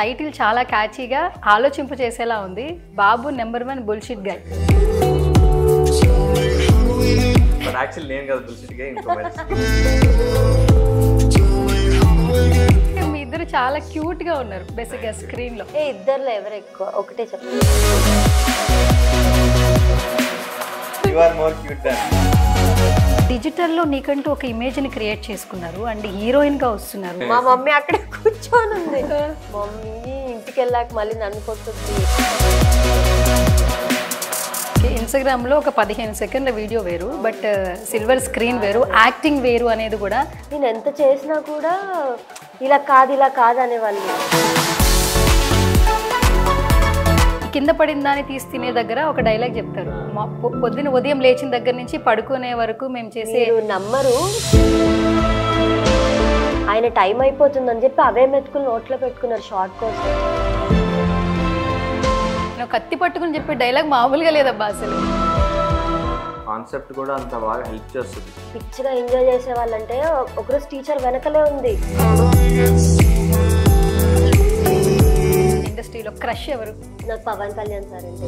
Title చాలా క్యాచీగా ఆలోచింపు చేసేలా ఉంది. బాబు #1 బుల్షిట్ గై. యాక్చువల్లీ నేను కదా బుల్షిట్ గై, ఇంకో మీ ఇద్దరు చాలా క్యూట్ గా ఉన్నారు బేసిక్గా స్క్రీన్ లో. ఇద్దరులో ఎవరు ఎక్కువ? ఒకటే చెప్పండి. You are more cute than. డిజిటల్లో నీకంటూ ఒక ఇమేజ్ ని క్రియేట్ చేసుకున్నారు అండ్ హీరోయిన్ గా వస్తున్నారు. మా మమ్మీ అక్కడ కూర్చొని ఉంది. మమ్మీ ఇంటికి వెళ్ళాక మళ్ళీ నన్ను కొట్టుద్ది. ఇన్స్టాగ్రామ్ లో ఒక 15 సెకండ్ల వీడియో వేరు, బట్ సిల్వర్ స్క్రీన్ వేరు, యాక్టింగ్ వేరు అనేది కూడా. నేను ఎంత చేసినా కూడా ఇలా కాదు అనేవాళ్ళు. కింద పడిన దాన్ని తీసి తినే దగ్గర ఒక డైలాగ్ చెప్తారు, పొద్దున ఉదయం లేచిన దగ్గర నుంచి పడుకునే వరకు మేము చేసే. నమ్మరు, ఆయన టైం అయిపోతుందని చెప్పి అవే మెతుకులు నోట్లో పెట్టుకున్నారు షార్ట్ కోసం. కత్తి పట్టుకుని చెప్పే డైలాగ్ మామూలుగా లేదబ్బా అసలు. కాన్సెప్ట్ కూడా అంత బాగా హెల్ప్ చేస్తుంది. పిచ్చిగా ఎంజాయ్ చేసే వాళ్ళంటే ఒకరోజు టీచర్ వెనకలే ఉంది. ఇండస్ట్రీలో క్రష్ ఎవరు? నాకు పవన్ కళ్యాణ్ సార్ అంటే